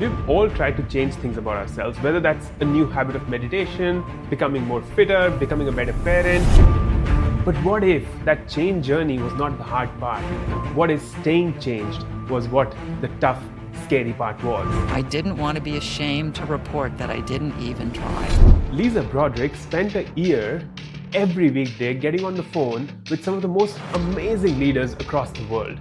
We've all tried to change things about ourselves, whether that's a new habit of meditation, becoming more fitter, becoming a better parent. But what if that change journey was not the hard part? What if staying changed was what the tough, scary part was? I didn't want to be ashamed to report that I didn't even try. Lisa Broderick spent a year every weekday getting on the phone with some of the most amazing leaders across the world.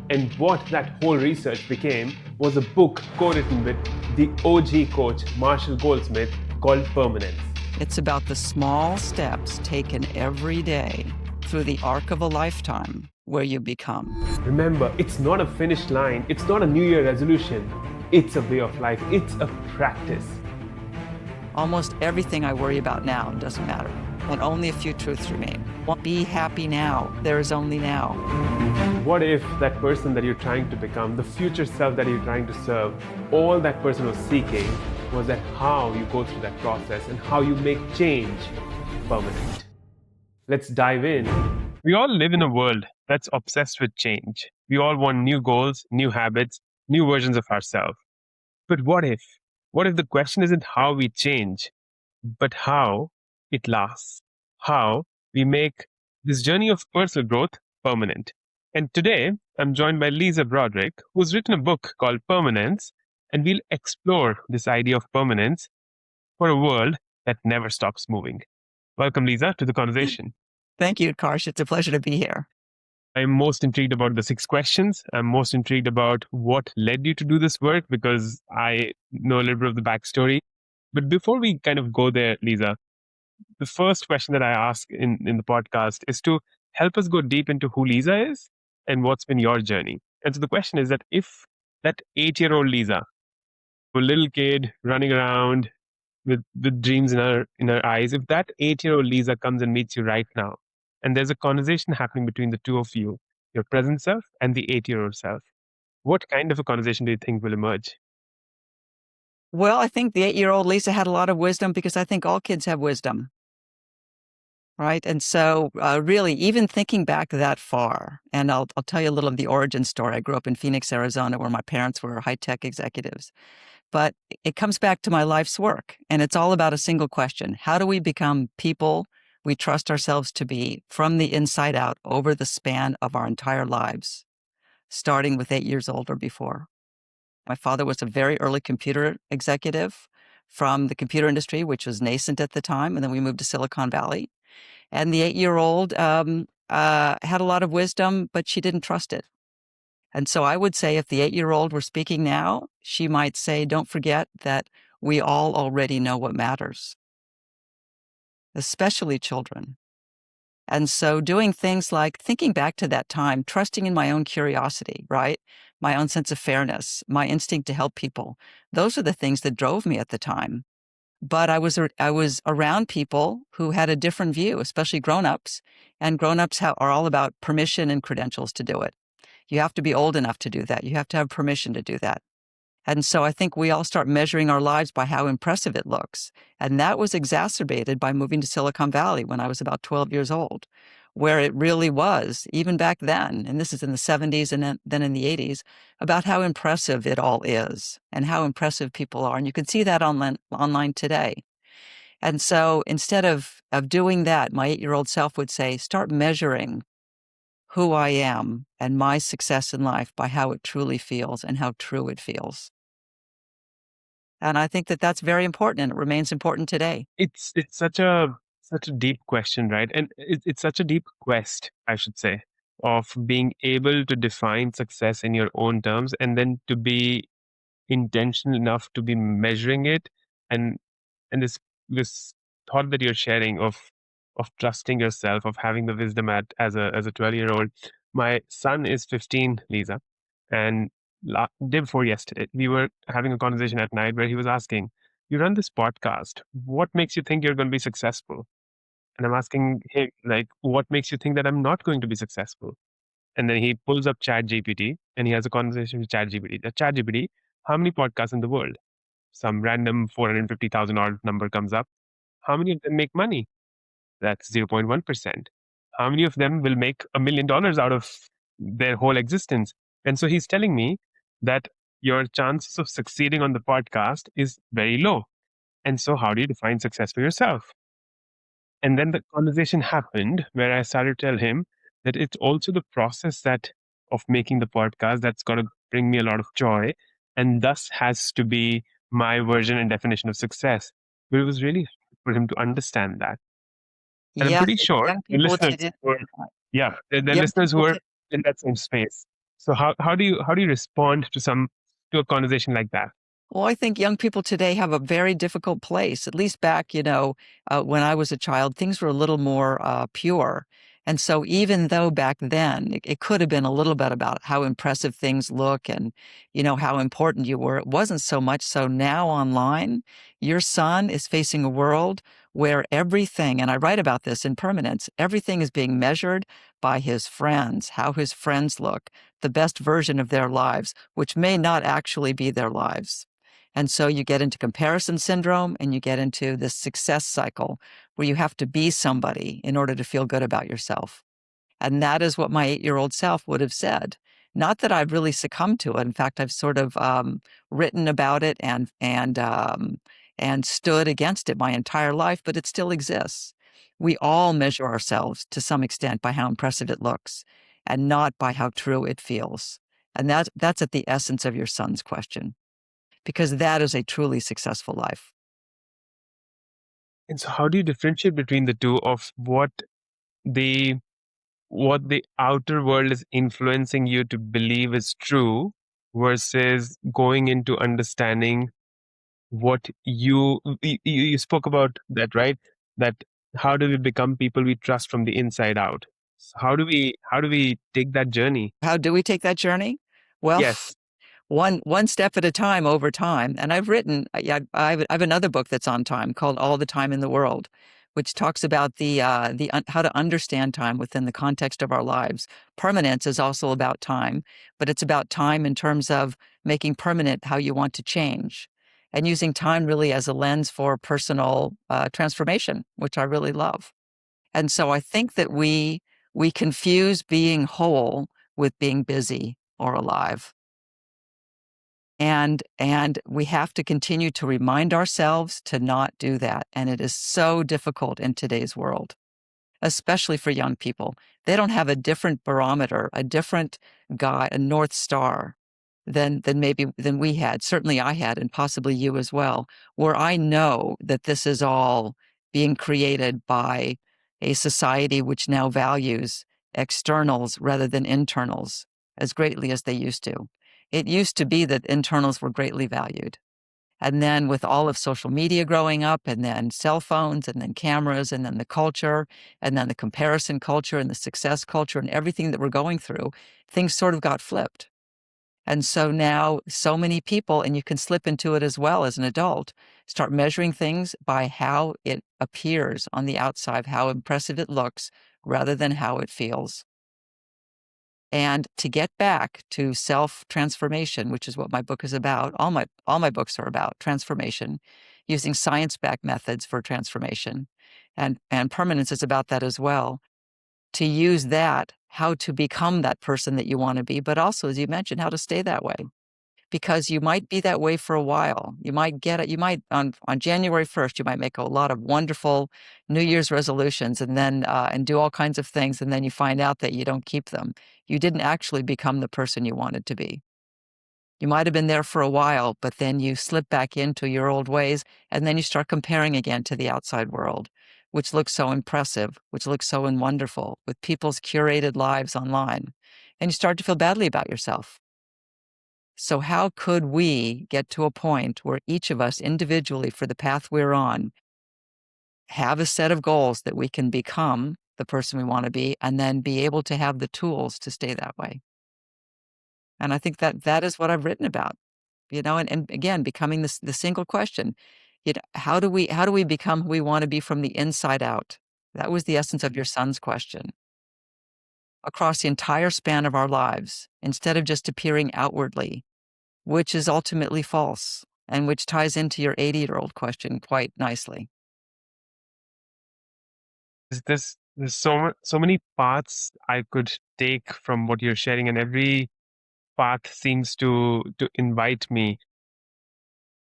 And what that whole research became was a book co-written with the OG coach, Marshall Goldsmith, called Permanence. It's about the small steps taken every day through the arc of a lifetime where you become. Remember, it's not a finish line. It's not a New Year resolution. It's a way of life. It's a practice. Almost everything I worry about now doesn't matter, and only a few truths remain. Be happy now. There is only now. What if that person that you're trying to become, the future self that you're trying to serve, all that person was seeking was that how you go through that process and how you make change permanent? Let's dive in. We all live in a world that's obsessed with change. We all want new goals, new habits, new versions of ourselves. But what if? What if the question isn't how we change, but how it lasts? How we make this journey of personal growth permanent? And today, I'm joined by Lisa Broderick, who's written a book called Permanence, and we'll explore this idea of permanence for a world that never stops moving. Welcome, Lisa, to the conversation. Thank you, Karsh. It's a pleasure to be here. I'm most intrigued about the 6 questions. I'm most intrigued about what led you to do this work because I know a little bit of the backstory. But before we kind of go there, Lisa, the first question that I ask in the podcast is to help us go deep into who Lisa is and what's been your journey. And so the question is that if that 8-year-old Lisa, a little kid running around with dreams in her eyes, if that 8-year-old Lisa comes and meets you right now, and there's a conversation happening between the two of you, your present self and the 8-year-old self, what kind of a conversation do you think will emerge? Well, I think the 8-year-old Lisa had a lot of wisdom because I think all kids have wisdom. Right. And so really, even thinking back that far, and I'll tell you a little of the origin story. I grew up in Phoenix, Arizona, where my parents were high-tech executives. But it comes back to my life's work, and it's all about a single question. How do we become people we trust ourselves to be from the inside out over the span of our entire lives, starting with 8 years old or before? My father was a very early computer executive from the computer industry, which was nascent at the time, and then we moved to Silicon Valley. And the 8-year-old had a lot of wisdom, but she didn't trust it. And so I would say if the 8-year-old were speaking now, she might say, don't forget that we all already know what matters, especially children. And so doing things like thinking back to that time, trusting in my own curiosity, right? My own sense of fairness, my instinct to help people. Those are the things that drove me at the time. But I was around people who had a different view, especially grown-ups. And grown-ups are all about permission and credentials to do it. You have to be old enough to do that. You have to have permission to do that. And so I think we all start measuring our lives by how impressive it looks. And that was exacerbated by moving to Silicon Valley when I was about 12 years old, where it really was, even back then, and this is in the 70s and then in the 80s, about how impressive it all is and how impressive people are. And you can see that online today. And so instead of doing that, my 8-year-old self would say, start measuring who I am and my success in life by how it truly feels and how true it feels. And I think that that's very important, and it remains important today. It's such a deep question, right? And it's such a deep quest, I should say, of being able to define success in your own terms and then to be intentional enough to be measuring it, and this thought that you're sharing of trusting yourself, of having the wisdom as a 12-year-old. My son is 15, Lisa, and day before yesterday, we were having a conversation at night where he was asking, you run this podcast, what makes you think you're going to be successful? And I'm asking him, like, what makes you think that I'm not going to be successful? And then he pulls up ChatGPT and he has a conversation with ChatGPT. ChatGPT, how many podcasts in the world? Some random 450,000 odd number comes up. How many of them make money? That's 0.1%. How many of them will make $1 million out of their whole existence? And so he's telling me that your chances of succeeding on the podcast is very low. And so, how do you define success for yourself? And then the conversation happened where I started to tell him that it's also the process that of making the podcast that's going to bring me a lot of joy, and thus has to be my version and definition of success. But it was really hard for him to understand that. And I'm Yes, pretty and sure young the people listeners today, were, yeah, the young listeners who people were in that same space. So how do you respond to a conversation like that? Well, I think young people today have a very difficult place. At least back, when I was a child, things were a little more pure. And so, even though back then it could have been a little bit about how impressive things look and, how important you were, it wasn't so much. So now online, your son is facing a world where everything, and I write about this in Permanence, everything is being measured by his friends, how his friends look, the best version of their lives, which may not actually be their lives. And so you get into comparison syndrome and you get into this success cycle where you have to be somebody in order to feel good about yourself. And that is what my 8-year-old self would have said. Not that I've really succumbed to it. In fact, I've sort of written about it and stood against it my entire life, but it still exists. We all measure ourselves to some extent by how impressive it looks, and not by how true it feels. And that's at the essence of your son's question, because that is a truly successful life. And so, how do you differentiate between the two of the what the outer world is influencing you to believe is true versus going into understanding what you spoke about that, right? That how do we become people we trust from the inside out? So how do we take that journey? How do we take that journey? Well, Yes. one step at a time over time. And I've written, yeah, I have another book that's on time called All the Time in the World, which talks about how to understand time within the context of our lives. Permanence is also about time, but it's about time in terms of making permanent how you want to change, and using time really as a lens for personal transformation, which I really love. And so I think that we confuse being whole with being busy or alive. And we have to continue to remind ourselves to not do that. And it is so difficult in today's world, especially for young people. They don't have a different barometer, a different guide, a North Star than we had. Certainly I had, and possibly you as well, where I know that this is all being created by a society which now values externals rather than internals as greatly as they used to. It used to be that internals were greatly valued. And then with all of social media growing up, and then cell phones, and then cameras, and then the culture, and then the comparison culture, and the success culture, and everything that we're going through, things sort of got flipped. And so now, so many people, and you can slip into it as well as an adult, start measuring things by how it appears on the outside, how impressive it looks, rather than how it feels. And to get back to self-transformation, which is what my book is about, all my books are about transformation, using science-backed methods for transformation. And Permanence is about that as well. To use that, how to become that person that you want to be, but also, as you mentioned, how to stay that way. Because you might be that way for a while. You might get it. You might on January 1st, you might make a lot of wonderful New Year's resolutions and do all kinds of things, and then you find out that you don't keep them. You didn't actually become the person you wanted to be. You might have been there for a while, but then you slip back into your old ways, and then you start comparing again to the outside world, which looks so impressive, which looks so wonderful, with people's curated lives online. And you start to feel badly about yourself. So, how could we get to a point where each of us individually, for the path we're on, have a set of goals that we can become the person we want to be, and then be able to have the tools to stay that way? And I think that that is what I've written about, and again, becoming the single question, how do we become who we want to be from the inside out? That was the essence of your son's question. Across the entire span of our lives, instead of just appearing outwardly, which is ultimately false, and which ties into your 80-year-old question quite nicely. There's so many paths I could take from what you're sharing, and every path seems to invite me.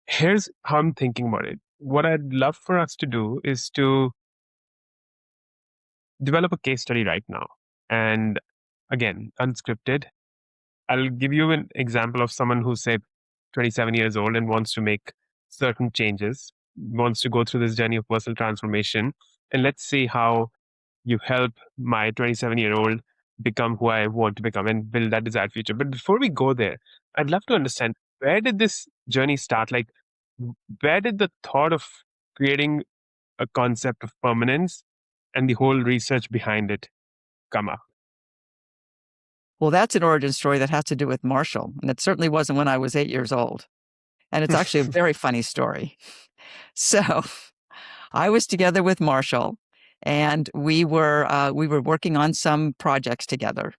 Here's how I'm thinking about it. What I'd love for us to do is to develop a case study right now. And again, unscripted. I'll give you an example of someone who's, say, 27 years old and wants to make certain changes, wants to go through this journey of personal transformation. And let's see how you help my 27-year-old become who I want to become and build that desired future. But before we go there, I'd love to understand, where did this journey start? Like, where did the thought of creating a concept of permanence and the whole research behind it come up? Well, that's an origin story that has to do with Marshall, and it certainly wasn't when I was 8 years old. And it's actually a very funny story. So I was together with Marshall, and we were working on some projects together.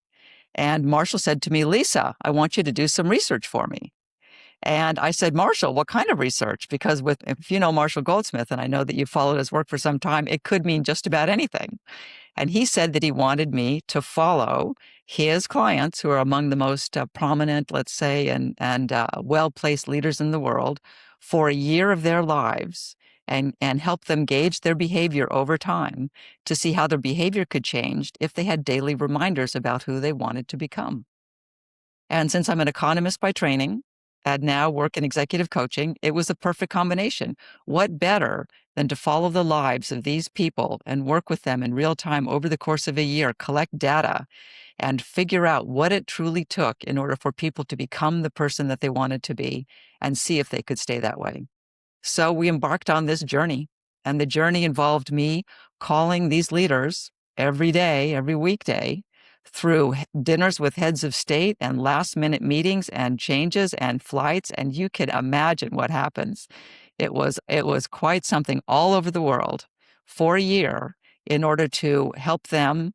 And Marshall said to me, "Lisa, I want you to do some research for me." And I said, "Marshall, what kind of research?" Because if you know Marshall Goldsmith, and I know that you've followed his work for some time, it could mean just about anything. And he said that he wanted me to follow his clients, who are among the most prominent, let's say, and well-placed leaders in the world, for a year of their lives, and help them gauge their behavior over time to see how their behavior could change if they had daily reminders about who they wanted to become. And since I'm an economist by training and now work in executive coaching, it was a perfect combination. What better than to follow the lives of these people and work with them in real time over the course of a year, collect data, and figure out what it truly took in order for people to become the person that they wanted to be and see if they could stay that way. So we embarked on this journey, and the journey involved me calling these leaders every day, every weekday, through dinners with heads of state and last minute meetings and changes and flights. And you can imagine what happens. It was quite something, all over the world for a year, in order to help them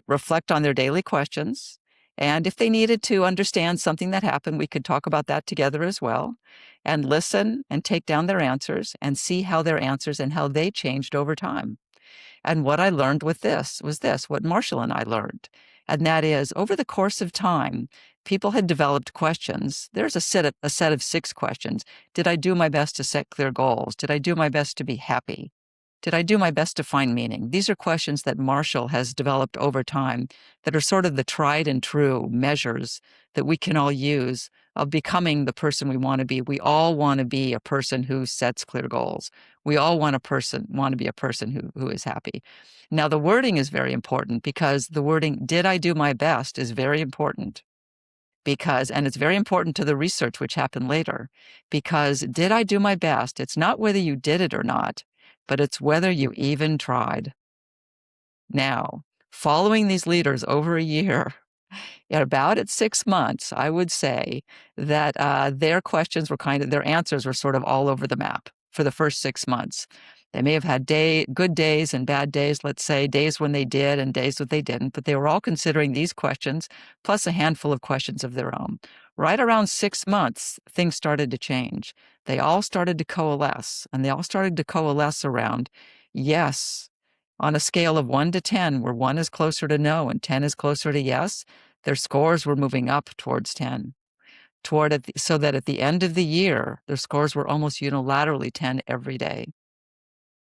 reflect on their daily questions. And if they needed to understand something that happened, we could talk about that together as well, and listen and take down their answers and see how their answers and how they changed over time. And what I learned with this was this, what Marshall and I learned. And that is, over the course of time, people had developed questions. There's a set of 6 questions. Did I do my best to set clear goals? Did I do my best to be happy? Did I do my best to find meaning? These are questions that Marshall has developed over time that are sort of the tried and true measures that we can all use of becoming the person we want to be. We all want to be a person who sets clear goals. We all want to be a person who is happy. Now, the wording is very important, because the wording, "did I do my best," is very important, and it's very important to the research which happened later, because did I do my best? It's not whether you did it or not, but it's whether you even tried. Now, following these leaders over a year, at 6 months, I would say that their answers were sort of all over the map for the first 6 months. They may have had good days and bad days, let's say, days when they did and days when they didn't, but they were all considering these questions, plus a handful of questions of their own. Right around 6 months, things started to change. They all started to coalesce, and they all started to coalesce around yes. On a scale of 1 to 10, where 1 is closer to no and 10 is closer to yes, their scores were moving up towards 10, so that at the end of the year, their scores were almost unilaterally 10 every day.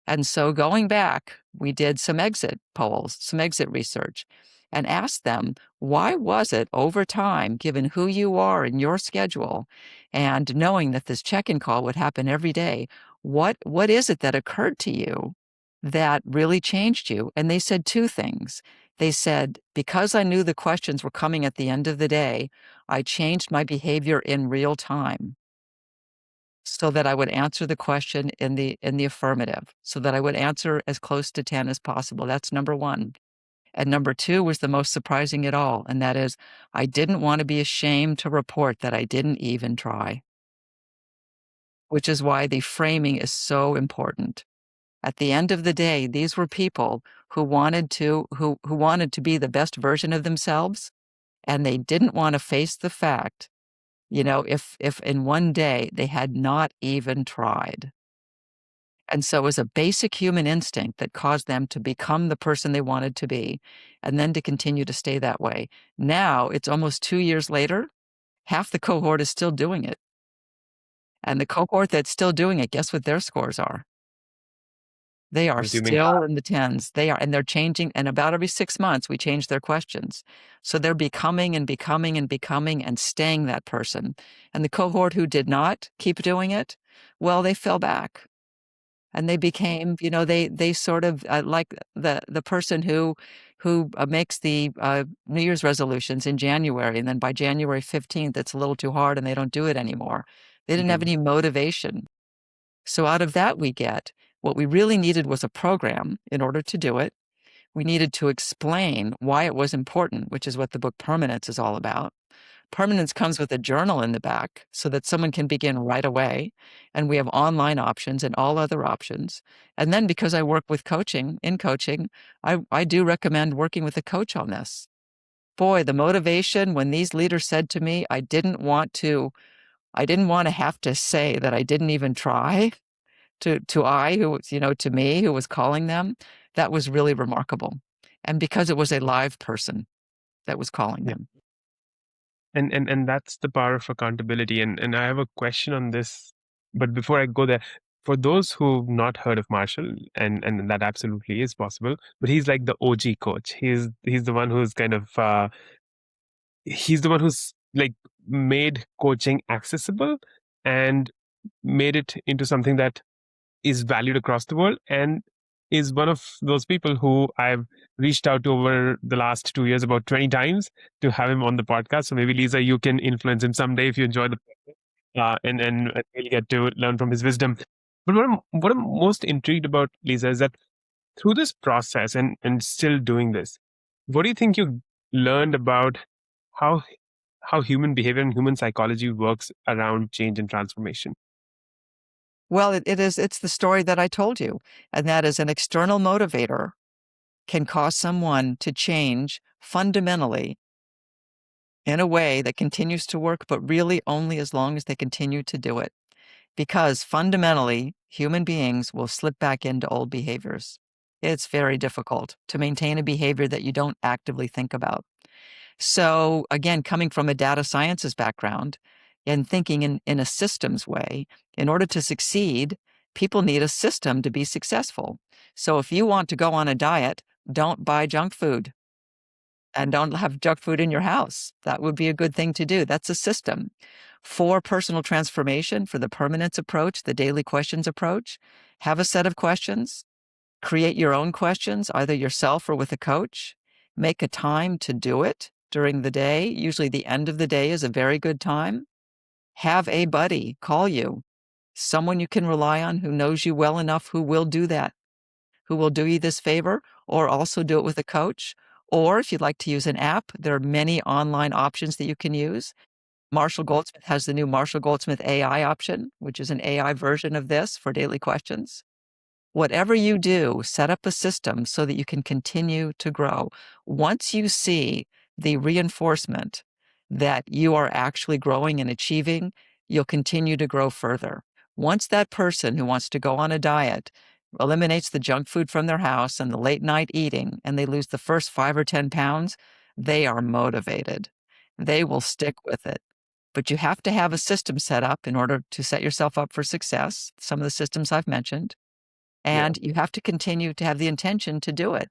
And so going back, we did some exit polls, some exit research, and asked them, why was it over time, given who you are and your schedule, and knowing that this check-in call would happen every day, what is it that occurred to you that really changed you? And they said 2 things. They said, because I knew the questions were coming at the end of the day, I changed my behavior in real time, so that I would answer the question in the affirmative, so that I would answer as close to 10 as possible. That's number 1. And number 2 was the most surprising at all, and that is, I didn't want to be ashamed to report that I didn't even try, which is why the framing is so important. At the end of the day, these were people who wanted to be the best version of themselves, and they didn't want to face the fact, if in one day they had not even tried. And so it was a basic human instinct that caused them to become the person they wanted to be, and then to continue to stay that way. Now, it's almost 2 years later, half the cohort is still doing it. And the cohort that's still doing it, guess what their scores are? They are I'm assuming. still in the tens. They are, and they're changing. And about every 6 months, we change their questions. So they're becoming and becoming and becoming and staying that person. And the cohort who did not keep doing it, well, they fell back. And they became, they sort of like the person who makes the New Year's resolutions in January, and then by January 15th, it's a little too hard, and they don't do it anymore. They didn't have Mhm. any motivation. So out of that, we get what we really needed was a program in order to do it. We needed to explain why it was important, which is what the book Permanence is all about. Permanence comes with a journal in the back so that someone can begin right away. And we have online options and all other options. And then because I work with in coaching, I do recommend working with a coach on this. Boy, the motivation when these leaders said to me, I didn't want to have to say that I didn't even try to me who was calling them, that was really remarkable. And because it was a live person that was calling Yeah. them. And that's the power of accountability. And I have a question on this, but before I go there, for those who've not heard of Marshall, and that absolutely is possible, but he's like the OG coach. He's the one who's kind of he's the one who's like made coaching accessible and made it into something that is valued across the world, and is one of those people who I've reached out to over the last 2 years about 20 times to have him on the podcast. So maybe Lisa, you can influence him someday if you enjoy the and we'll get to learn from his wisdom. But what I'm most intrigued about, Lisa, is that through this process and still doing this, what do you think you learned about how how human behavior and human psychology works around change and transformation? Well, it's the story that I told you, and that is an external motivator can cause someone to change fundamentally in a way that continues to work, but really only as long as they continue to do it. Because fundamentally, human beings will slip back into old behaviors. It's very difficult to maintain a behavior that you don't actively think about. So, again, coming from a data sciences background and thinking in a systems way, in order to succeed, people need a system to be successful. So, if you want to go on a diet, don't buy junk food and don't have junk food in your house. That would be a good thing to do. That's a system. For personal transformation, for the permanence approach, the daily questions approach, have a set of questions, create your own questions, either yourself or with a coach, make a time to do it during the day. Usually the end of the day is a very good time. Have a buddy call you, someone you can rely on who knows you well enough who will do that, who will do you this favor, or also do it with a coach. Or if you'd like to use an app, there are many online options that you can use. Marshall Goldsmith has the new Marshall Goldsmith AI option, which is an AI version of this for daily questions. Whatever you do, set up a system so that you can continue to grow. Once you see the reinforcement that you are actually growing and achieving, you'll continue to grow further. Once that person who wants to go on a diet eliminates the junk food from their house and the late night eating, and they lose the first 5 or 10 pounds, they are motivated. They will stick with it. But you have to have a system set up in order to set yourself up for success. Some of the systems I've mentioned. Yeah. And you have to continue to have the intention to do it.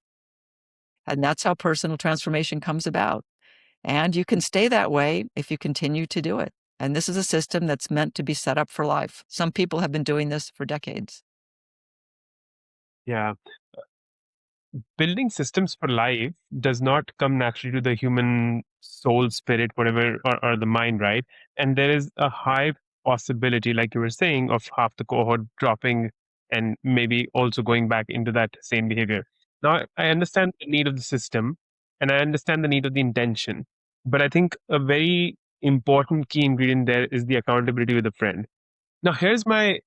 And that's how personal transformation comes about. And you can stay that way if you continue to do it. And this is a system that's meant to be set up for life. Some people have been doing this for decades. Yeah. Building systems for life does not come naturally to the human soul, spirit, whatever, or the mind, right? And there is a high possibility, like you were saying, of half the cohort dropping and maybe also going back into that same behavior. Now, I understand the need of the system and I understand the need of the intention, but I think a very important key ingredient there is the accountability with a friend. Now, here's my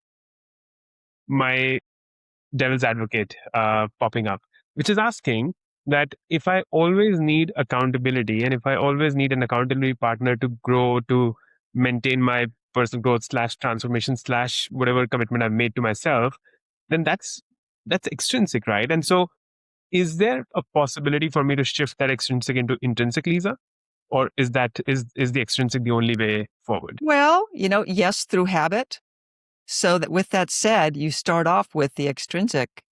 devil's advocate popping up, which is asking that if I always need accountability and if I always need an accountability partner to grow, to maintain my personal growth slash transformation slash whatever commitment I've made to myself, then that's extrinsic, right? And so is there a possibility for me to shift that extrinsic into intrinsic, Lisa? Or is the extrinsic the only way forward? Well, yes, through habit. So that with that said, you start off with the extrinsic,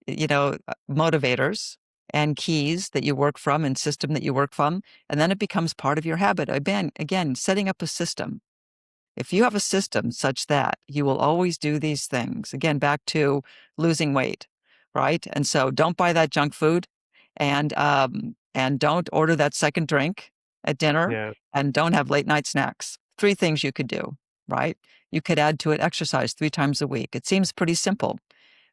motivators and keys that you work from and system that you work from, and then it becomes part of your habit. Again, setting up a system. If you have a system such that you will always do these things, again, back to losing weight, right? And so don't buy that junk food and don't order that second drink at dinner Yeah. and don't have late night snacks. 3 things you could do, right? You could add to it exercise 3 times a week. It seems pretty simple,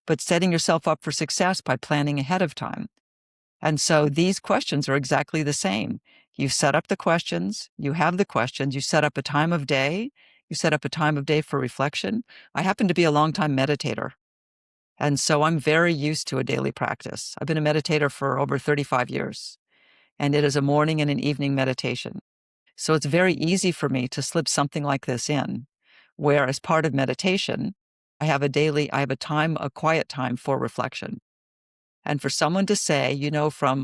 but setting yourself up for success by planning ahead of time. And so these questions are exactly the same. You set up the questions, you have the questions, you set up a time of day, you set up a time of day for reflection. I happen to be a longtime meditator, and so I'm very used to a daily practice. I've been a meditator for over 35 years, and it is a morning and an evening meditation. So it's very easy for me to slip something like this in, where as part of meditation, I have a quiet time for reflection. And for someone to say,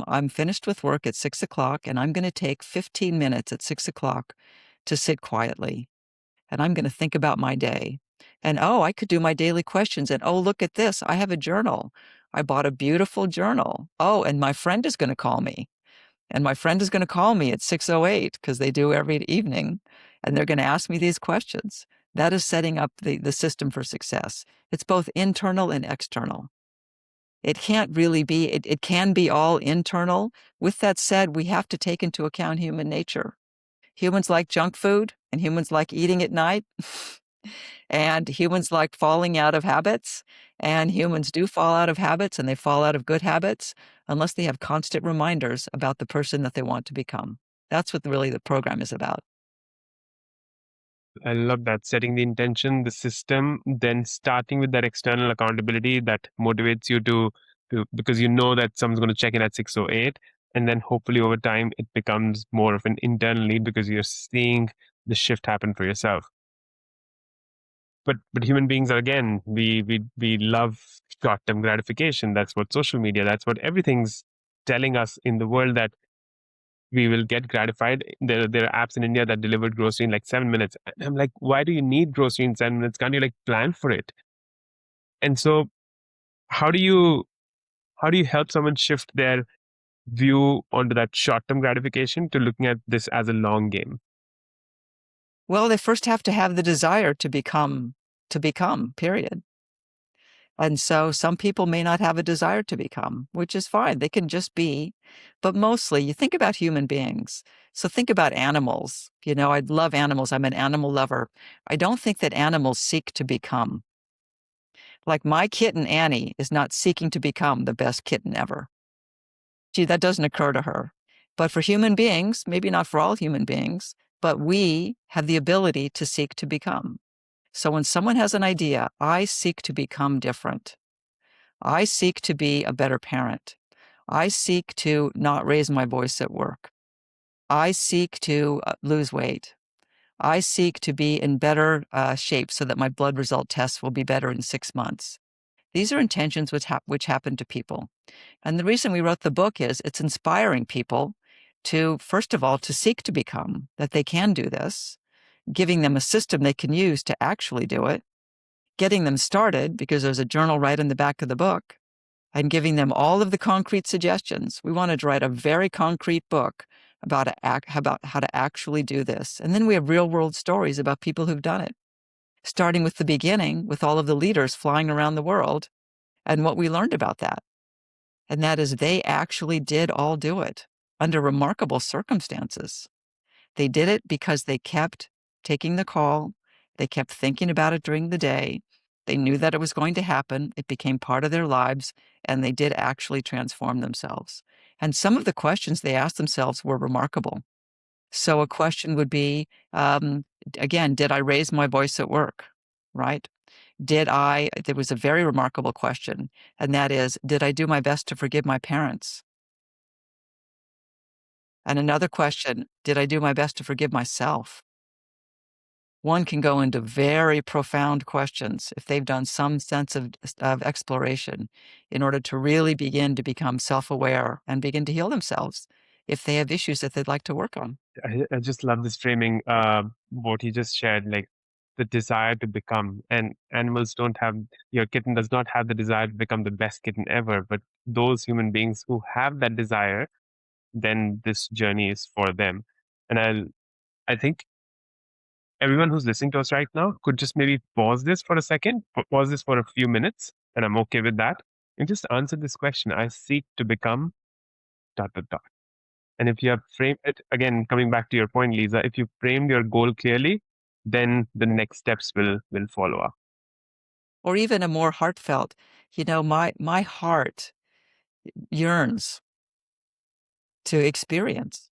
I'm finished with work at 6 o'clock and I'm going to take 15 minutes at 6 o'clock to sit quietly and I'm going to think about my day. And oh, I could do my daily questions. And oh, look at this. I have a journal. I bought a beautiful journal. Oh, and my friend is going to call me. And my friend is going to call me at 6:08 because they do every evening. And they're going to ask me these questions. That is setting up the system for success. It's both internal and external. It can't really be, it can be all internal. With that said, we have to take into account human nature. Humans like junk food, and humans like eating at night, and humans like falling out of habits, and humans do fall out of habits, and they fall out of good habits unless they have constant reminders about the person that they want to become. That's what really the program is about. I love that. Setting the intention, the system, then starting with that external accountability that motivates you to because you know that someone's going to check in at 6:08. And then hopefully over time it becomes more of an internal need because you're seeing the shift happen for yourself. But human beings are, again, we love short-term gratification. That's what social media, that's what everything's telling us in the world, that we will get gratified. There are apps in India that delivered grocery in like 7 minutes. And I'm like, why do you need grocery in 7 minutes? Can't you like plan for it? And so how do you how do you help someone shift their view onto that short-term gratification to looking at this as a long game? Well, they first have to have the desire to become, period. And so some people may not have a desire to become, which is fine. They can just be. But mostly, you think about human beings. So think about animals. I love animals. I'm an animal lover. I don't think that animals seek to become. Like my kitten, Annie, is not seeking to become the best kitten ever. Gee, that doesn't occur to her. But for human beings, maybe not for all human beings, but we have the ability to seek to become. So when someone has an idea, I seek to become different. I seek to be a better parent. I seek to not raise my voice at work. I seek to lose weight. I seek to be in better shape so that my blood result tests will be better in 6 months. These are intentions which happen to people. And the reason we wrote the book is it's inspiring people to, first of all, to seek to become, that they can do this, giving them a system they can use to actually do it, getting them started because there's a journal right in the back of the book, and giving them all of the concrete suggestions. We wanted to write a very concrete book about how to actually do this. And then we have real world stories about people who've done it, starting with the beginning with all of the leaders flying around the world and what we learned about that. And that is they actually did all do it under remarkable circumstances. They did it because they kept taking the call. They kept thinking about it during the day. They knew that it was going to happen. It became part of their lives, and they did actually transform themselves. And some of the questions they asked themselves were remarkable. So a question would be, again, did I raise my voice at work? Right? There was a very remarkable question, and that is, did I do my best to forgive my parents? And another question, did I do my best to forgive myself? One can go into very profound questions if they've done some sense of exploration in order to really begin to become self-aware and begin to heal themselves. if they have issues that they'd like to work on. I just love this framing, what you just shared, like the desire to become. And animals don't have, your kitten does not have the desire to become the best kitten ever. But those human beings who have that desire, then this journey is for them. And I think everyone who's listening to us right now could just maybe pause this for a second, pause this for a few minutes, and I'm okay with that. And just answer this question: I seek to become dot dot dot. And if you have framed it, again, coming back to your point, Lisa, if you framed your goal clearly, then the next steps will follow up. Or even a more heartfelt, my heart yearns to experience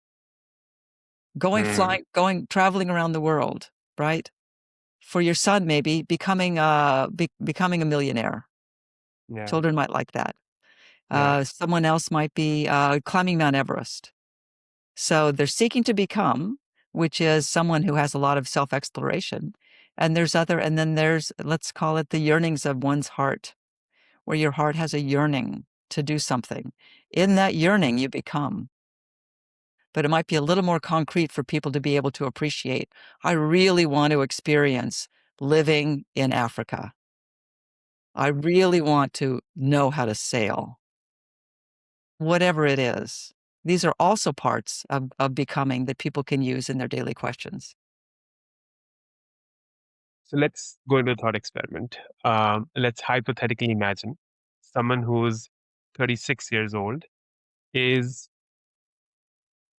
Mm, traveling around the world, right? For your son, maybe becoming a millionaire. yeah, Children might like that. yeah. Someone else might be climbing Mount Everest. So they're seeking to become, which is someone who has a lot of self-exploration. And then there's, let's call it the yearnings of one's heart, where your heart has a yearning to do something. In that yearning, you become. But it might be a little more concrete for people to be able to appreciate. I really want to experience living in Africa. I really want to know how to sail. Whatever it is. These are also parts of becoming that people can use in their daily questions. So let's go into a thought experiment. Let's hypothetically imagine someone who's 36 years old is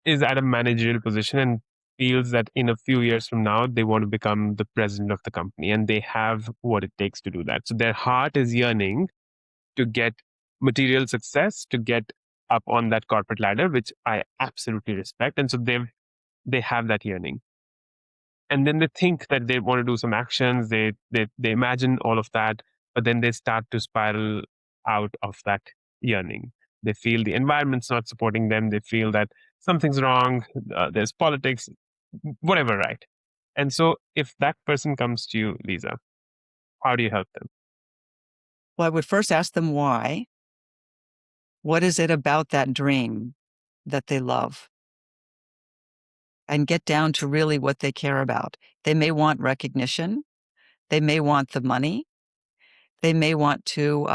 is at a managerial position and feels that in a few years from now they want to become the president of the company, and they have what it takes to do that. So their heart is yearning to get material success, to get up on that corporate ladder, which I absolutely respect. And so they have that yearning. And then they think that they want to do some actions, they imagine all of that, but then they start to spiral out of that yearning. They feel the environment's not supporting them, they feel that something's wrong, there's politics, whatever, right? And so if that person comes to you, Lisa, how do you help them? Well, I would first ask them why. What is it about that dream that they love? And get down to really what they care about. They may want recognition. They may want the money. They may want to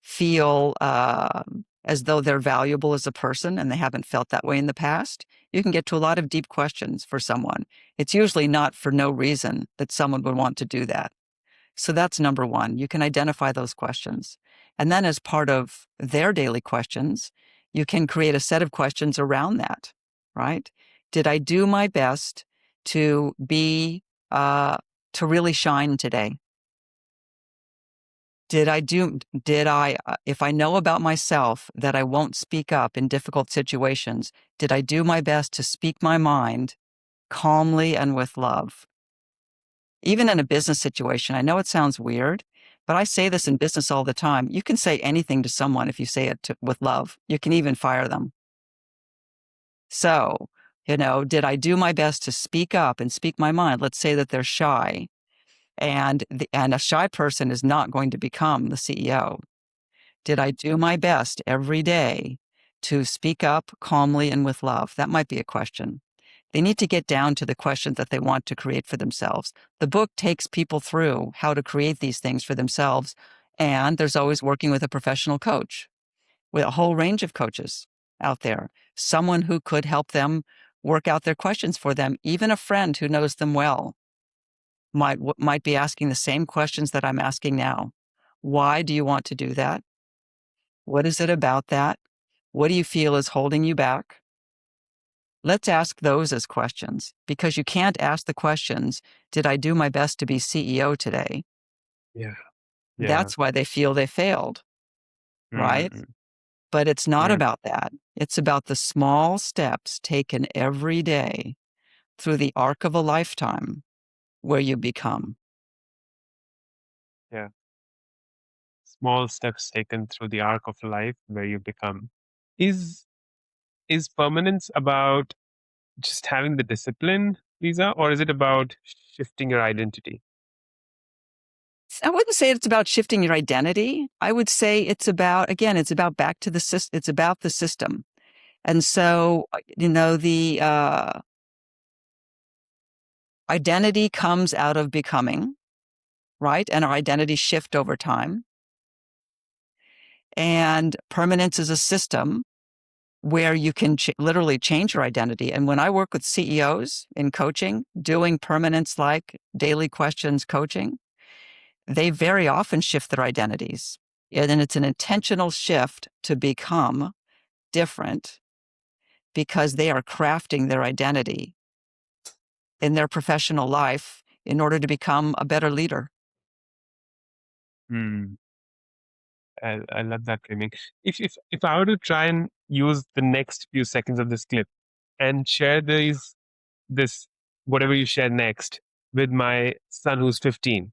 feel as though they're valuable as a person, and they haven't felt that way in the past. You can get to a lot of deep questions for someone. It's usually not for no reason that someone would want to do that. So that's number one. You can identify those questions. And then, as part of their daily questions, you can create a set of questions around that, right? Did I do my best to to really shine today? If I know about myself that I won't speak up in difficult situations, did I do my best to speak my mind calmly and with love? Even in a business situation, I know it sounds weird, but I say this in business all the time. You can say anything to someone if you say it with love. You can even fire them. So, did I do my best to speak up and speak my mind? Let's say that they're shy, and a shy person is not going to become the CEO. Did I do my best every day to speak up calmly and with love? That might be a question. They need to get down to the questions that they want to create for themselves. The book takes people through how to create these things for themselves. And there's always working with a professional coach, with a whole range of coaches out there, someone who could help them work out their questions for them. Even a friend who knows them well might be asking the same questions that I'm asking now. Why do you want to do that? What is it about that? What do you feel is holding you back? Let's ask those as questions, because you can't ask the questions, did I do my best to be CEO today? Yeah, yeah. That's why they feel they failed, right? Mm, But it's not mm, about that. It's about the small steps taken every day through the arc of a lifetime where you become. yeah. Small steps taken through the arc of life where you become. Is is permanence about just having the discipline, Lisa, or is it about shifting your identity? I wouldn't say it's about shifting your identity. I would say it's about, again, it's about back to it's about the system. And so, the identity comes out of becoming, right? And our identities shift over time. And permanence is a system where you can literally change your identity. And when I work with CEOs in coaching, doing permanence like daily questions coaching, they very often shift their identities. And it's an intentional shift to become different because they are crafting their identity in their professional life in order to become a better leader. Hmm. I love that framing. If I were to try and use the next few seconds of this clip and share this whatever you share next with my son who's 15,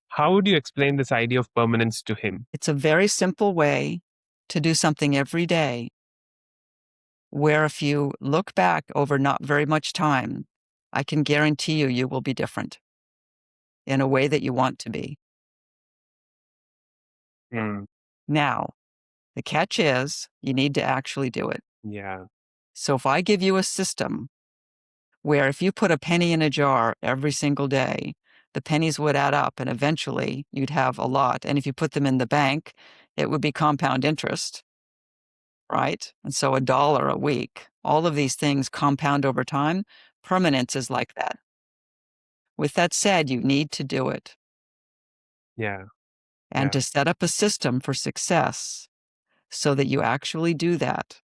how would you explain this idea of permanence to him? It's a very simple way to do something every day where if you look back over not very much time, I can guarantee you will be different in a way that you want to be. Hmm. Now, the catch is you need to actually do it. Yeah. So if I give you a system where if you put a penny in a jar every single day, the pennies would add up and eventually you'd have a lot. And if you put them in the bank, it would be compound interest, right? And so $1 a week, all of these things compound over time. Permanence is like that. With that said, you need to do it. Yeah. And Yeah. to set up a system for success so that you actually do that,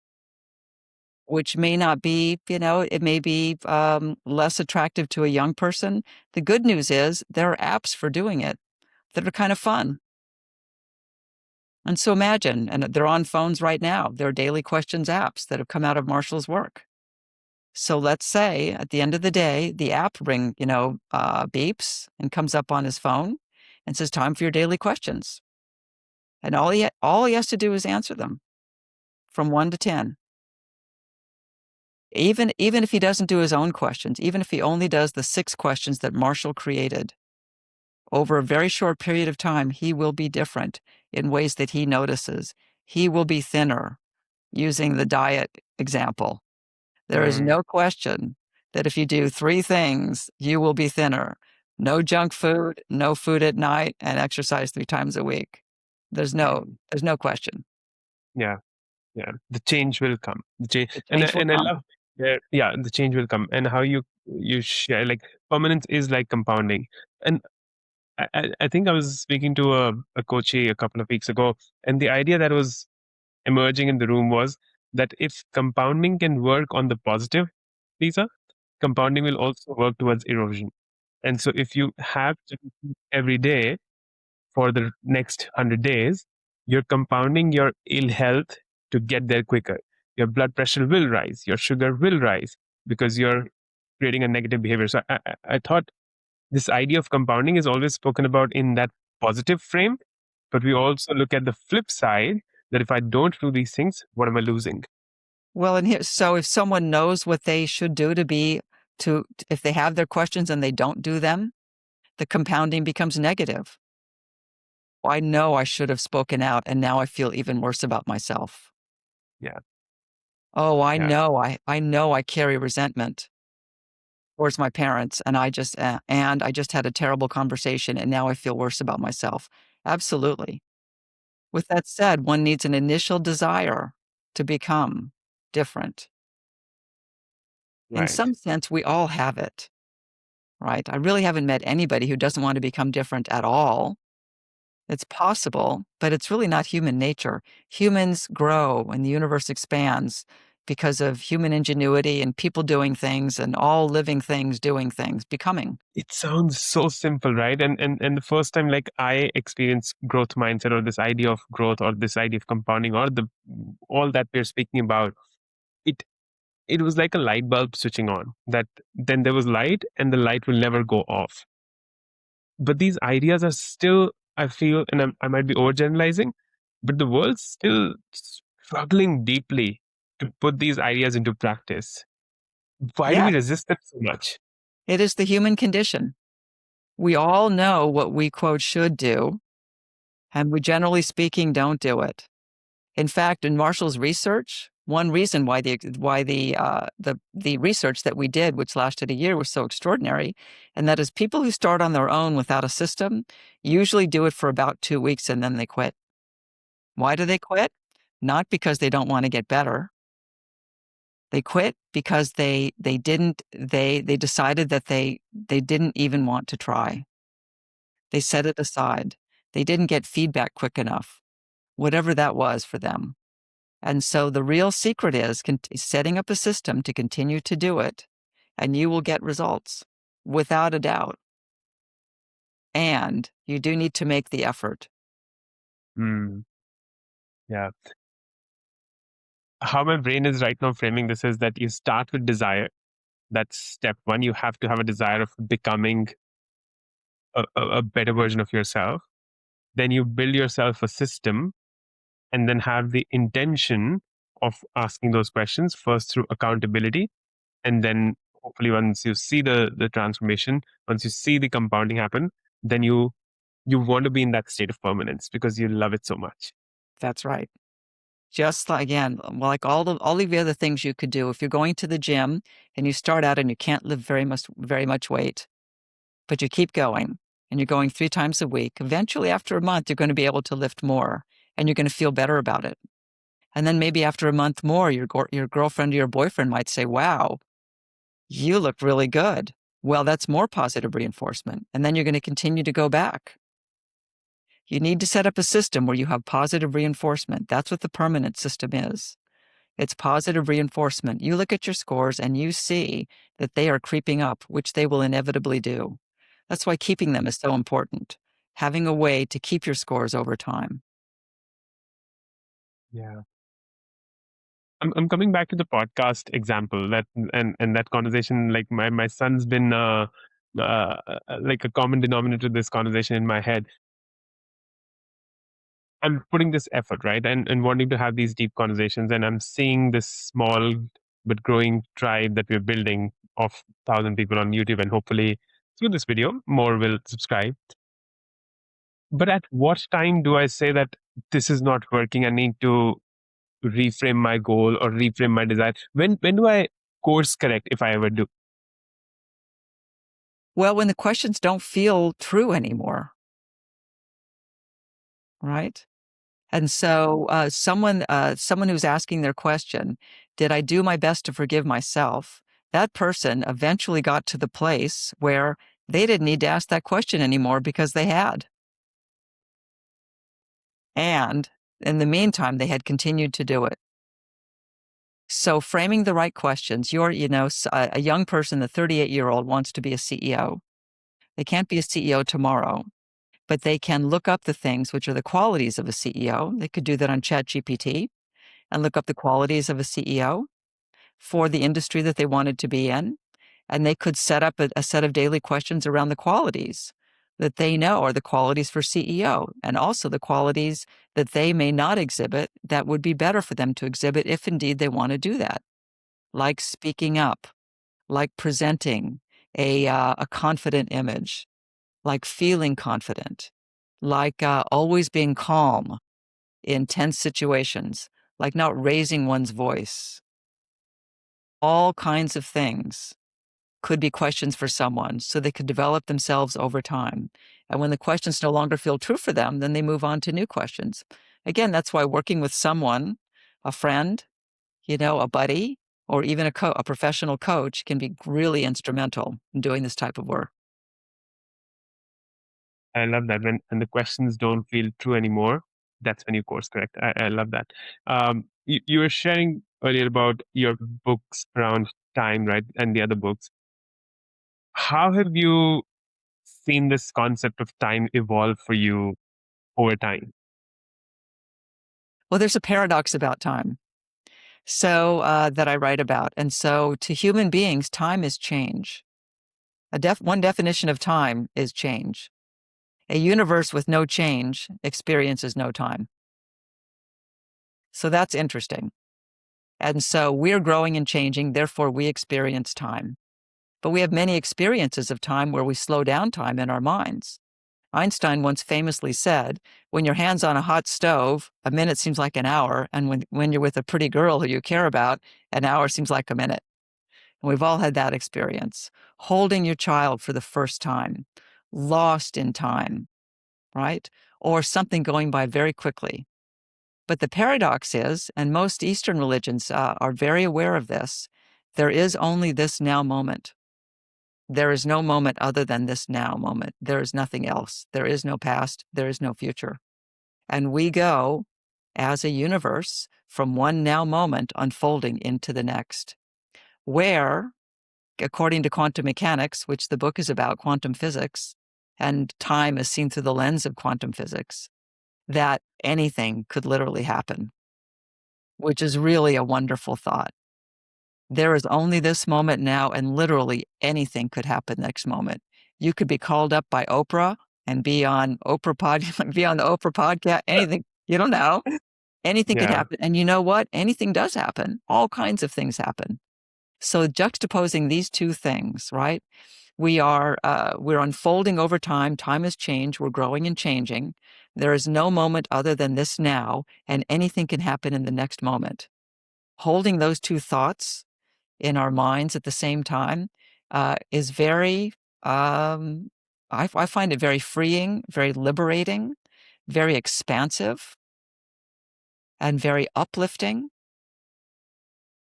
which may not be, it may be less attractive to a young person. The good news is there are apps for doing it that are kind of fun. And so imagine, and they're on phones right now, there are daily questions apps that have come out of Marshall's work. So let's say at the end of the day, the app beeps and comes up on his phone and says, time for your daily questions. And all he has to do is answer them from 1 to 10. Even if he doesn't do his own questions, even if he only does the 6 questions that Marshall created, over a very short period of time, he will be different in ways that he notices. He will be thinner, using the diet example. There is Hmm. no question that if you do 3 things, you will be thinner. No junk food, no food at night, and exercise 3 times a week. There's no Hmm. question. Yeah. Yeah. The change will come. The change, The change will and I come. love. Yeah, the change will come, and how you share like permanence is like compounding, and I think I was speaking to a coachee a couple of weeks ago, and the idea that was emerging in the room was that if compounding can work on the positive, Lisa, compounding will also work towards erosion. And so if you have to every day for the next 100 days, you're compounding your ill health to get there quicker. Your blood pressure will rise, your sugar will rise because you're creating a negative behavior. So I thought this idea of compounding is always spoken about in that positive frame, but we also look at the flip side that if I don't do these things, what am I losing? Well, and here, so if someone knows what they should do if they have their questions and they don't do them, the compounding becomes negative. I know I should have spoken out, and now I feel even worse about myself. Yeah, Oh, I yeah. know I carry resentment towards my parents, and I just had a terrible conversation, and now I feel worse about myself. Absolutely. With that said, one needs an initial desire to become different. In Right. some sense, we all have it, right? I really haven't met anybody who doesn't want to become different at all. It's possible, but it's really not human nature. Humans grow and the universe expands because of human ingenuity and people doing things and all living things doing things, becoming. It sounds so simple, right? And the first time like I experienced growth mindset or this idea of growth or this idea of compounding or the all that we're speaking about, it it was like a light bulb switching on. That then there was light and the light will never go off. But these ideas are still, I feel, and I might be overgeneralizing, but the world's still struggling deeply to put these ideas into practice. Why do we Yes, resist them so much? it is the human condition. We all know what we quote should do, and we generally speaking don't do it. In fact, in Marshall's research, One reason why the research that we did, which lasted a year, was so extraordinary, and that is people who start on their own without a system usually do it for about 2 weeks and then they quit. Why do they quit? Not because they don't wanna get better. They quit because they decided that they didn't even want to try. They set it aside. They didn't get feedback quick enough, whatever that was for them. And so the real secret is setting up a system to continue to do it, and you will get results without a doubt. And you do need to make the effort. Mm, yeah. How my brain is right now framing this is that you start with desire. That's step one. You have to have a desire of becoming a better version of yourself. Then you build yourself a system and then have the intention of asking those questions first through accountability. And then hopefully once you see the transformation, once you see the compounding happen, then you want to be in that state of permanence because you love it so much. That's right. Just like, again, like all the other things you could do. If you're going to the gym and you start out and you can't lift very much weight, but you keep going and you're going 3 times a week, eventually after a month, you're going to be able to lift more and you're going to feel better about it. And then maybe after a month more, your girlfriend or your boyfriend might say, "Wow, you look really good." Well, that's more positive reinforcement. And then you're going to continue to go back. You need to set up a system where you have positive reinforcement. That's what the permanent system is. It's positive reinforcement. You look at your scores and you see that they are creeping up, which they will inevitably do. That's why keeping them is so important. Having a way to keep your scores over time. Yeah. I'm coming back to the podcast example that and that conversation. Like my son's been like a common denominator to this conversation in my head. I'm putting this effort, right, and wanting to have these deep conversations, and I'm seeing this small but growing tribe that we're building of 1,000 people on YouTube, and hopefully through this video more will subscribe. But at what time do I say that this is not working? I need to reframe my goal or reframe my desire. When do I course correct if I ever do? Well, when the questions don't feel true anymore, right? And so, someone who's asking their question, "Did I do my best to forgive myself?" That person eventually got to the place where they didn't need to ask that question anymore because they had. And in the meantime, they had continued to do it. So framing the right questions, a young person, a 38-year-old wants to be a CEO. They can't be a CEO tomorrow, but they can look up the things which are the qualities of a CEO. They could do that on ChatGPT and look up the qualities of a CEO for the industry that they wanted to be in. And they could set up a set of daily questions around the qualities that they know are the qualities for CEO and also the qualities that they may not exhibit that would be better for them to exhibit if indeed they want to do that, like speaking up, like presenting a confident image, like feeling confident, like always being calm in tense situations, like not raising one's voice. All kinds of things could be questions for someone so they could develop themselves over time. And when the questions no longer feel true for them, then they move on to new questions. Again, that's why working with someone, a friend, a buddy, or even a professional coach can be really instrumental in doing this type of work. I love that when the questions don't feel true anymore. That's when you course correct. I love that. You were sharing earlier about your books around time, right, and the other books. How have you seen this concept of time evolve for you over time? Well, there's a paradox about time. That I write about. And so to human beings, time is change. One definition of time is change. A universe with no change experiences no time. So that's interesting. And so we're growing and changing, therefore we experience time. But we have many experiences of time where we slow down time in our minds. Einstein once famously said, when your hand's on a hot stove, a minute seems like an hour. And when you're with a pretty girl who you care about, an hour seems like a minute. And we've all had that experience. Holding your child for the first time, lost in time, right? Or something going by very quickly. But the paradox is, and most Eastern religions are very aware of this, there is only this now moment. There is no moment other than this now moment. There is nothing else. There is no past. There is no future. And we go as a universe from one now moment unfolding into the next, where, according to quantum mechanics, which the book is about, quantum physics, and time is seen through the lens of quantum physics, that anything could literally happen, which is really a wonderful thought. There is only this moment now, and literally anything could happen next moment. You could be called up by Oprah and be on the Oprah podcast. Anything, you don't know. Anything could Yeah. happen. And you know what? Anything does happen. All kinds of things happen. So juxtaposing these two things, right? We're unfolding over time. Time has changed. We're growing and changing. There is no moment other than this now, and anything can happen in the next moment. Holding those two thoughts in our minds at the same time is very, I find it very freeing, very liberating, very expansive, and very uplifting,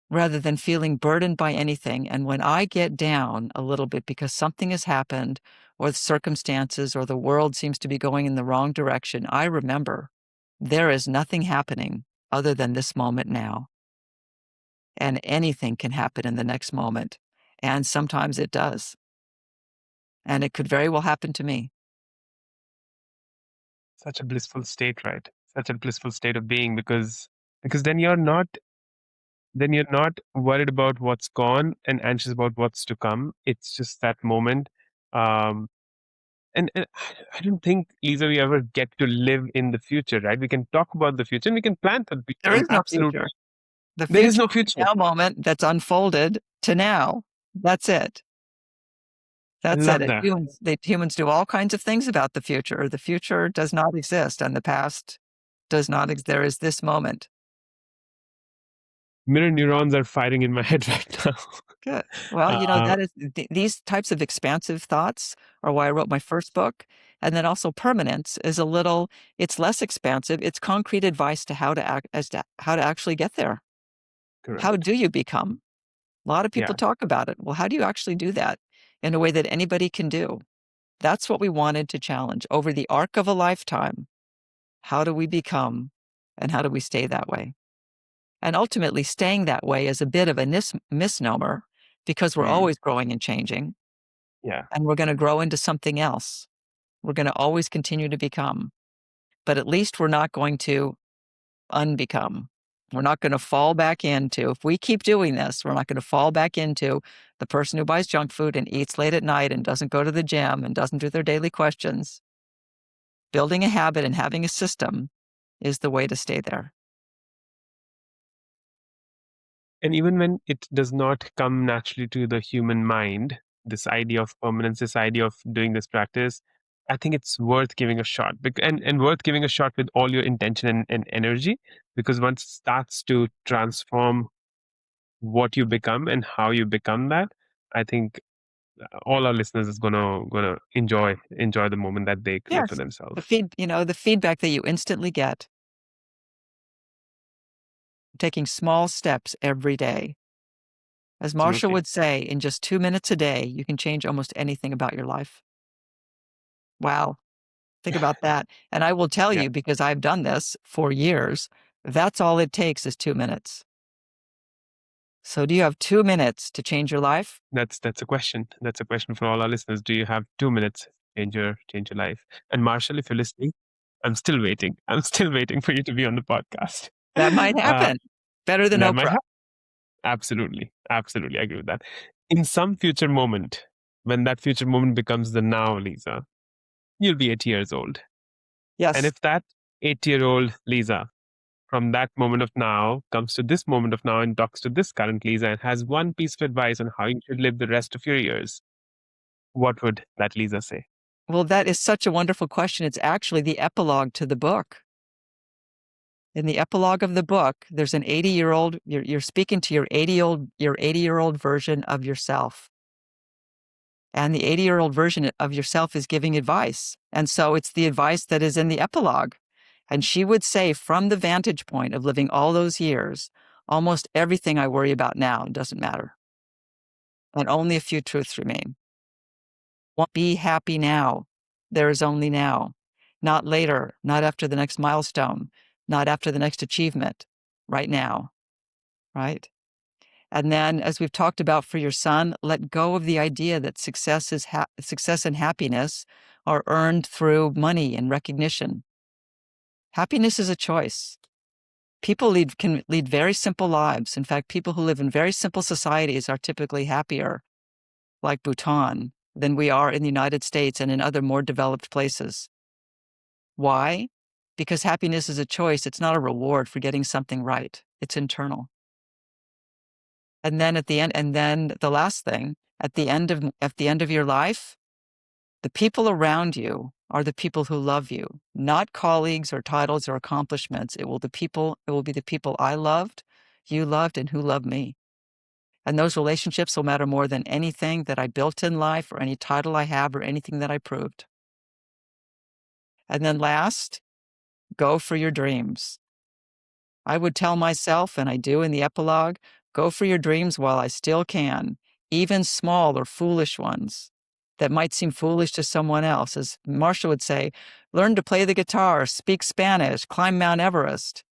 rather than feeling burdened by anything. And when I get down a little bit because something has happened, or the circumstances, or the world seems to be going in the wrong direction, I remember there is nothing happening other than this moment now. And anything can happen in the next moment. And sometimes it does. And it could very well happen to me. Such a blissful state, right? Such a blissful state of being, because then you're not worried about what's gone and anxious about what's to come. It's just that moment. Um, and I don't think, Lisa, we ever get to live in the future, right? We can talk about the future and we can plan for the There future. is no Absolutely. future. The There is future no is future. the now moment that's unfolded to now. That's it. I That's it. love And that. humans do all kinds of things about the future. The future does not exist, and the past does not exist. There is this moment. Mirror neurons are firing in my head right now. Good. Well, Uh, that is these types of expansive thoughts are why I wrote my first book. And then also permanence is it's less expansive. It's concrete advice to how to act how to actually get there. How correct. do you become? A lot of people Yeah. talk about it. Well, how do you actually do that in a way that anybody can do? That's what we wanted to challenge over the arc of a lifetime. How do we become, and how do we stay that way? And ultimately, staying that way is a bit of a misnomer, because we're Mm, always growing and changing, yeah. and we're going to grow into something else. We're going to always continue to become, but at least we're not going to unbecome. We're not going to fall back into, if we keep doing this, we're not going to fall back into the person who buys junk food and eats late at night and doesn't go to the gym and doesn't do their daily questions. Building a habit and having a system is the way to stay there. And even when it does not come naturally to the human mind, this idea of permanence, this idea of doing this practice, I think it's worth giving a shot. And worth giving a shot with all your intention and energy, because once it starts to transform what you become and how you become that, I think all our listeners is gonna enjoy the moment that they create for Yes. themselves. The feedback that you instantly get, taking small steps every day. As Marshall Absolutely. would say, in just 2 minutes a day, you can change almost anything about your life. Wow. Think about that. And I will tell Yeah. you, because I've done this for years, that's all it takes is 2 minutes. So do you have 2 minutes to change your life? That's a question. That's a question for all our listeners. Do you have 2 minutes to change your life? And Marshall, if you're listening, I'm still waiting. I'm still waiting for you to be on the podcast. That might happen. Better than That might Oprah. happen. Absolutely. Absolutely. I agree with that. In some future moment, when that future moment becomes the now, Lisa, you'll be 80 years old. And Yes. if that 80-year-old Lisa from that moment of now comes to this moment of now and talks to this current Lisa and has one piece of advice on how you should live the rest of your years, what would that Lisa say? Well, that is such a wonderful question. It's actually the epilogue to the book. In the epilogue of the book, there's an 80-year-old, you're speaking to your 80-year-old version of yourself. And the 80-year-old version of yourself is giving advice. And so it's the advice that is in the epilogue. And she would say, from the vantage point of living all those years, almost everything I worry about now doesn't matter. And only a few truths remain. Be happy now. There is only now. Not later, not after the next milestone, not after the next achievement, right now, right? And then, as we've talked about for your son, let go of the idea that success and happiness are earned through money and recognition. Happiness is a choice. People can lead very simple lives. In fact, people who live in very simple societies are typically happier, like Bhutan, than we are in the United States and in other more developed places. Why? Because happiness is a choice. It's not a reward for getting something right. It's internal. And then at the end, and then the last thing, at the end of your life, the people around you are the people who love you, not colleagues or titles or accomplishments. It will be the people I loved, you loved, and who loved me. And those relationships will matter more than anything that I built in life or any title I have or anything that I proved. And then last, go for your dreams. I would tell myself, and I do in the epilogue, go for your dreams while I still can, even small or foolish ones that might seem foolish to someone else. As Marsha would say, learn to play the guitar, speak Spanish, climb Mount Everest.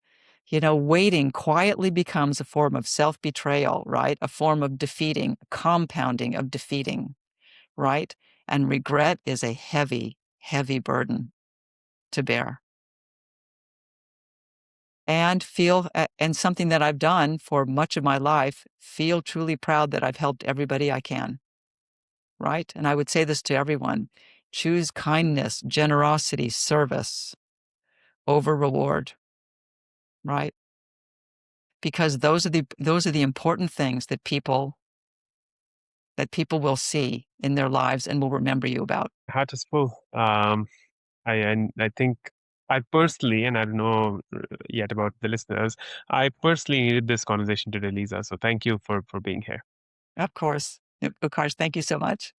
Waiting quietly becomes a form of self-betrayal, right? A form of defeating, compounding of defeating, right? And regret is a heavy, heavy burden to bear. And something that I've done for much of my life, feel truly proud that I've helped everybody I can, right? And I would say this to everyone, choose kindness, generosity, service over reward, right? Because those are the important things that people will see in their lives and will remember you about. Heart is full. I think I personally, and I don't know yet about the listeners, I personally needed this conversation today, Lisa. So thank you for being here. Of course. Ukarsh, thank you so much.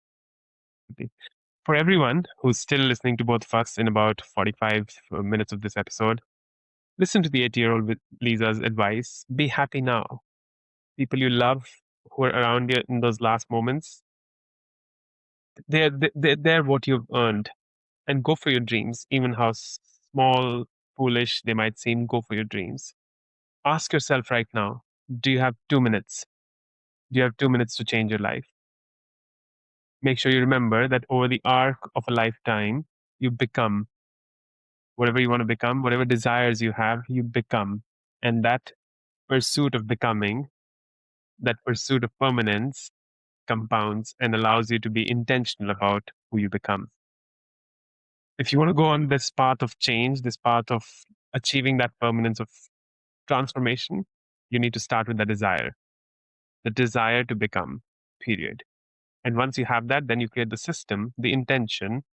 For everyone who's still listening to both of us in about 45 minutes of this episode, listen to the 80-year-old with Lisa's advice. Be happy now. People you love who are around you in those last moments, they're what you've earned. And go for your dreams, even how small, foolish they might seem. Go for your dreams. Ask yourself right now, do you have 2 minutes? Do you have 2 minutes to change your life? Make sure you remember that over the arc of a lifetime, you become whatever you want to become, whatever desires you have, you become. And that pursuit of becoming, that pursuit of permanence compounds and allows you to be intentional about who you become. If you want to go on this path of change, this path of achieving that permanence of transformation, you need to start with the desire to become, period. And once you have that, then you create the system, the intention,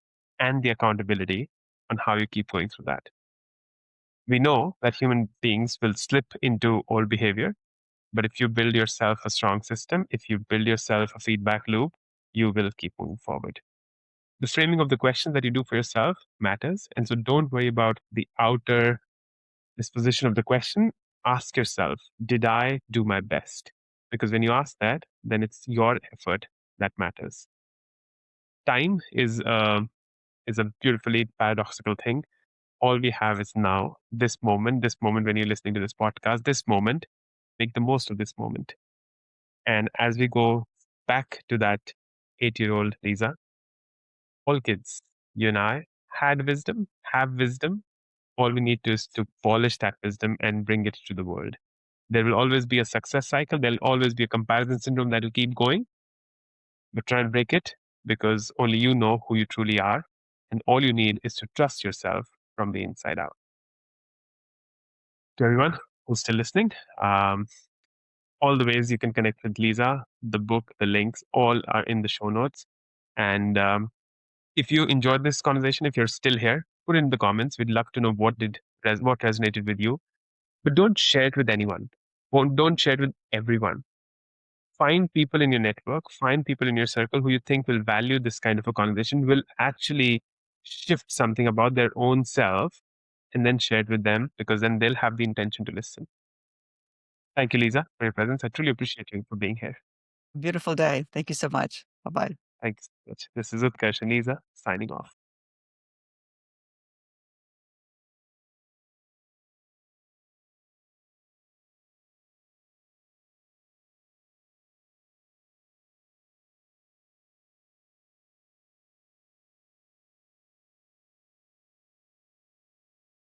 and the accountability on how you keep going through that. We know that human beings will slip into old behavior, but if you build yourself a strong system, if you build yourself a feedback loop, you will keep moving forward. The framing of the questions that you do for yourself matters. And so don't worry about the outer disposition of the question. Ask yourself, did I do my best? Because when you ask that, then it's your effort that matters. Time is a beautifully paradoxical thing. All we have is now, this moment when you're listening to this podcast, this moment, make the most of this moment. And as we go back to that 8-year-old Lisa, all kids, you and I, have wisdom. All we need to is to polish that wisdom and bring it to the world. There will always be a success cycle. There'll always be a comparison syndrome that will keep going. But try and break it, because only you know who you truly are. And all you need is to trust yourself from the inside out. To everyone who's still listening, all the ways you can connect with Lisa, the book, the links, all are in the show notes. And If you enjoyed this conversation, if you're still here, put it in the comments. We'd love to know what resonated with you. But don't share it with anyone. Don't share it with everyone. Find people in your network, find people in your circle who you think will value this kind of a conversation, will actually shift something about their own self, and then share it with them, because then they'll have the intention to listen. Thank you, Lisa, for your presence. I truly appreciate you for being here. Beautiful day. Thank you so much. Bye bye. Thanks so much. This is Utkarsh and Lisa signing off.